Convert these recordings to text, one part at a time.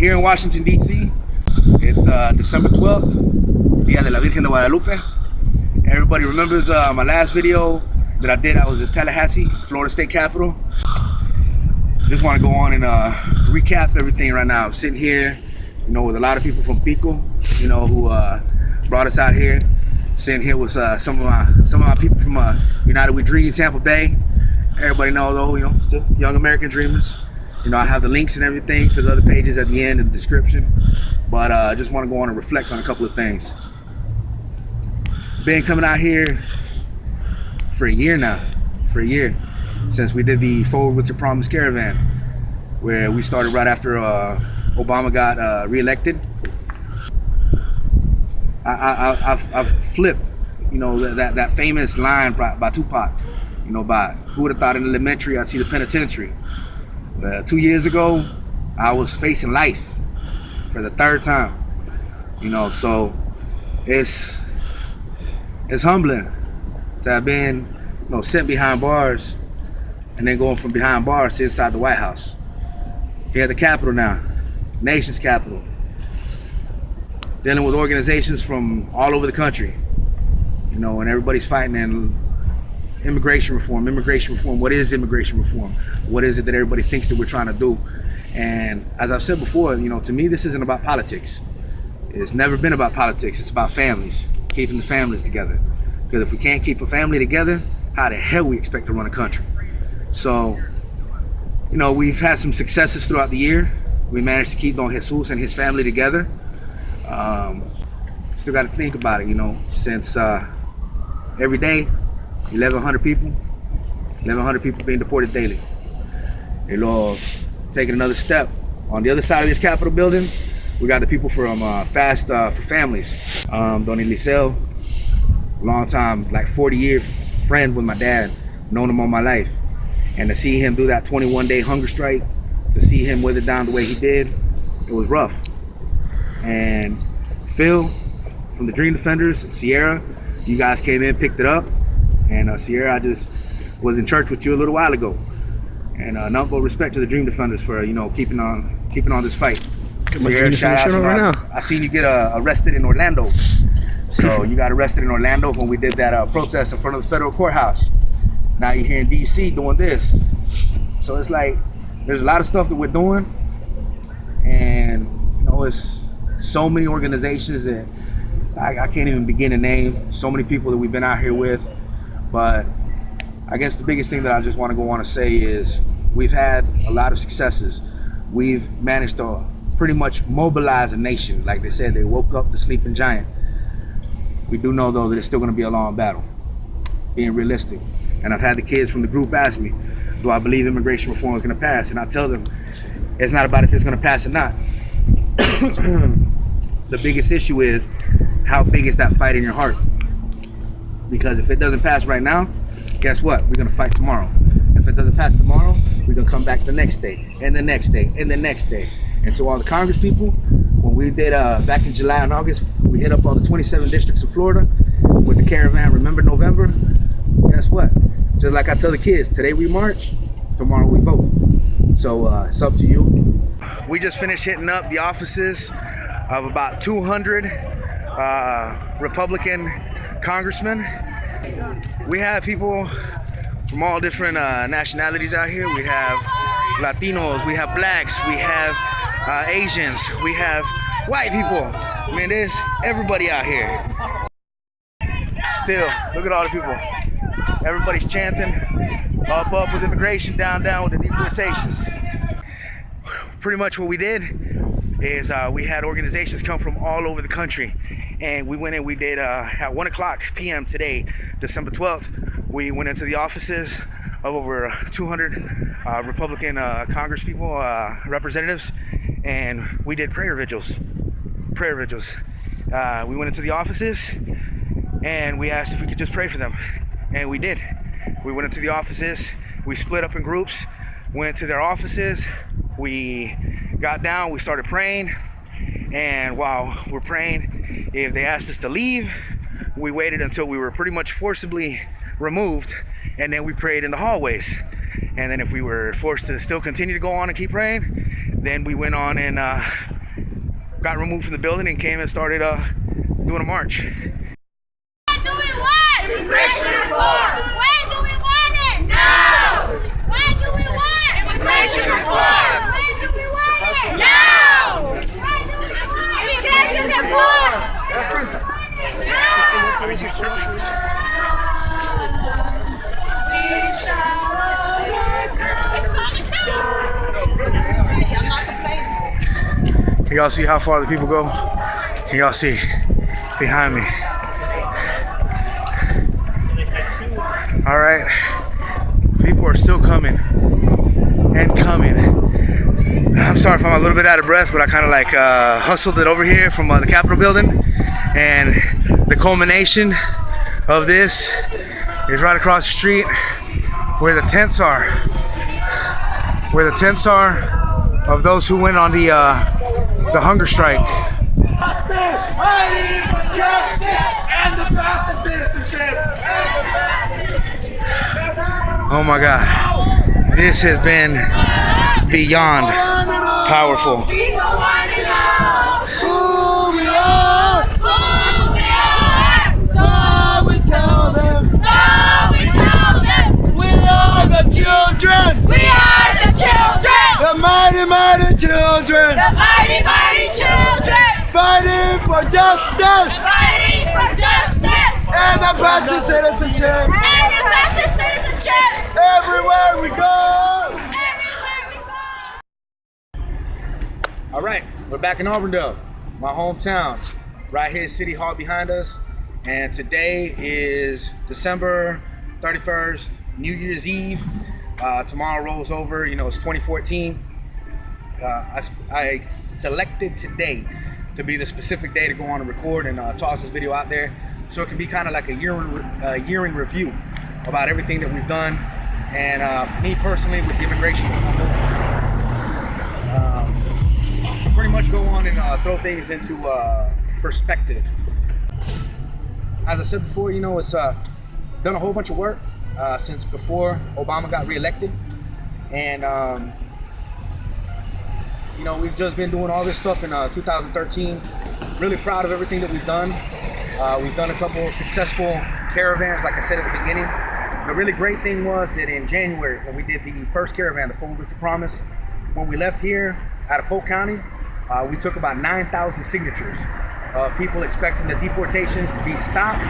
here in Washington, D.C. It's December 12th, Dia de la Virgen de Guadalupe. Everybody remembers my last video that I did. I was in Tallahassee, Florida State Capitol. Just want to go on and recap everything right now. I'm sitting here, with a lot of people from Pico, who brought us out here. Sitting here with some of my people from United We Dream, Tampa Bay. Everybody knows, though, still young American dreamers. I have the links and everything to the other pages at the end in the description. But I just want to go on and reflect on a couple of things. Been coming out here for a year now, since we did the Forward With Your Promise caravan, where we started right after Obama got reelected. I've flipped, that famous line by Tupac, by who would have thought in elementary I'd see the penitentiary. 2 years ago, I was facing life for the third time, so it's humbling to have been, sent behind bars and then going from behind bars to inside the White House. Here at the Capitol now, nation's capital, dealing with organizations from all over the country, and everybody's fighting in immigration reform. What is immigration reform? What is it that everybody thinks that we're trying to do? And as I've said before, to me, this isn't about politics. It's never been about politics. It's about families, keeping the families together. Because if we can't keep a family together, how the hell we expect to run a country? So, we've had some successes throughout the year. We managed to keep Don Jesus and his family together. Still got to think about it, since every day, 1,100 people being deported daily. And taking another step. On the other side of this Capitol building, we got the people from Fast for Families. Don Eliseo, long time, like 40-year friend with my dad, known him all my life. And to see him do that 21-day hunger strike, to see him weather down the way he did, it was rough. And Phil from the Dream Defenders, Sierra, you guys came in, picked it up. And Sierra, I just was in church with you a little while ago. And nothing but respect to the Dream Defenders for, keeping on this fight. Sierra, shout out right now. I seen you get arrested in Orlando. So you got arrested in Orlando when we did that protest in front of the federal courthouse. Now you're here in DC doing this. So it's like, there's a lot of stuff that we're doing. And, it's so many organizations that I can't even begin to name. So many people that we've been out here with. But I guess the biggest thing that I just want to go on and say is we've had a lot of successes. We've managed to pretty much mobilize a nation. Like they said, they woke up the sleeping giant. We do know, though, that it's still going to be a long battle, being realistic. And I've had the kids from the group ask me, do I believe immigration reform is going to pass? And I tell them, it's not about if it's going to pass or not. The biggest issue is, how big is that fight in your heart? Because if it doesn't pass right now, guess what? We're going to fight tomorrow. If it doesn't pass tomorrow, we're going to come back the next day, and the next day, and the next day. And to all the Congress people, when we did back in July and August, we hit up all the 27 districts of Florida with the caravan, Remember November. Guess what? Just like I tell the kids, today we march, tomorrow we vote. So it's up to you. We just finished hitting up the offices of about 200 Republican congressmen. We have people from all different nationalities out here. We have Latinos, we have blacks, we have Asians, we have white people. I mean, there's everybody out here. Still, look at all the people. Everybody's chanting, up with immigration, down with the deportations. Pretty much what we did is we had organizations come from all over the country, and we went in, we did at 1 o'clock p.m. today, December 12th, we went into the offices of over 200 Republican Congress people, representatives, and we did prayer vigils. We went into the offices and we asked if we could just pray for them, and we did. We went into the offices, we split up in groups, went to their offices, we got down, we started praying, and while we're praying, if they asked us to leave, we waited until we were pretty much forcibly removed, and then we prayed in the hallways. And then if we were forced to still continue to go on and keep praying, then we went on and got removed from the building and came and started doing a march. What do we want? Immigration reform. When do we want it? Now. When do we want immigration reform? When do we want it? Now. When do we want immigration reform? Can y'all see how far the people go? Can y'all see behind me? All right, people are still coming and coming. I'm sorry if I'm a little bit out of breath, but I kind of like hustled it over here from the Capitol building, and the culmination of this is right across the street where the tents are. Where the tents are of those who went on the hunger strike. Fighting for justice and the path to citizenship. Oh my God, this has been beyond powerful. Who we are, so we tell them. We are the children. We are the children. The mighty, mighty children. The mighty, mighty children. Fighting for justice Fighting for justice. and the path to citizenship. And the path to citizenship. Everywhere we go. Everywhere we go. All right, we're back in Auburndale, my hometown. Right here, City Hall behind us. And today is December 31st, New Year's Eve. Tomorrow rolls over, you know, it's 2014. I selected today to be the specific day to go on and record and toss this video out there, so it can be kind of like a year in review about everything that we've done, and me personally with the immigration reform bill. Pretty much go on and throw things into perspective. As I said before, you know, it's done a whole bunch of work since before Obama got reelected, and you know, we've just been doing all this stuff in 2013. Really proud of everything that we've done. We've done a couple of successful caravans, like I said at the beginning. The really great thing was that in January, when we did the first caravan, the Forward with the Promise, when we left here out of Polk County, we took about 9,000 signatures of people expecting the deportations to be stopped.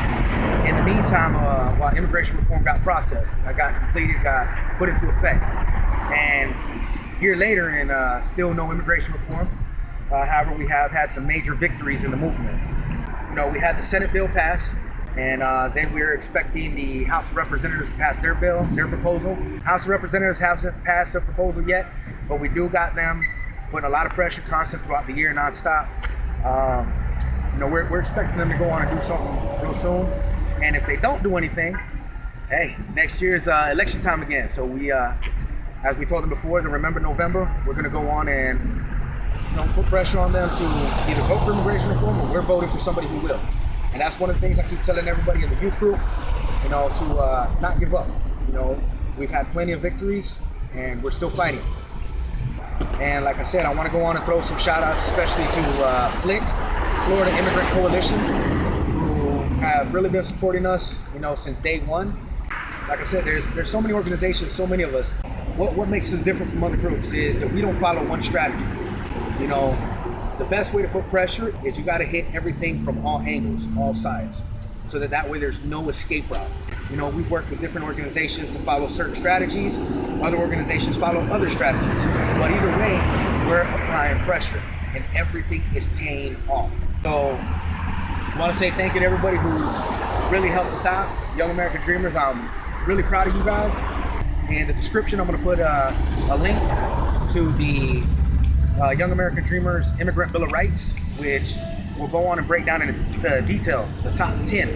In the meantime, while immigration reform got processed, got completed, got put into effect. And a year later, and still no immigration reform. However, we have had some major victories in the movement. You know, we had the Senate bill pass, and then we're expecting the House of Representatives to pass their bill, their proposal. House of Representatives haven't passed their proposal yet, but we do got them putting a lot of pressure constant throughout the year, nonstop. You know, we're expecting them to go on and do something real soon. And if they don't do anything, hey, next year's election time again. So we, as we told them before, to remember November, we're going to go on and, you know, put pressure on them to either vote for immigration reform or we're voting for somebody who will. And that's one of the things I keep telling everybody in the youth group, you know, to not give up. You know, we've had plenty of victories and we're still fighting. And like I said, I want to go on and throw some shout outs, especially to FLIC, Florida Immigrant Coalition, who have really been supporting us, you know, since day one. Like I said, there's so many organizations, so many of us. What makes us different from other groups is that we don't follow one strategy. You know, the best way to put pressure is you got to hit everything from all angles, all sides, so that way there's no escape route. You know, we've worked with different organizations to follow certain strategies. Other organizations follow other strategies. But either way, we're applying pressure and everything is paying off. So I want to say thank you to everybody who's really helped us out. Young American Dreamers, I'm really proud of you guys. In the description, I'm going to put a link to the Young American Dreamers Immigrant Bill of Rights, which will go on and break down into detail the top 10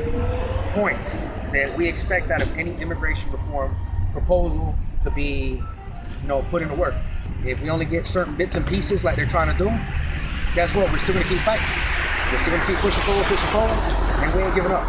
points that we expect out of any immigration reform proposal to be, you know, put into work. If we only get certain bits and pieces like they're trying to do, guess what? We're still going to keep fighting. We're still going to keep pushing forward, and we ain't giving up.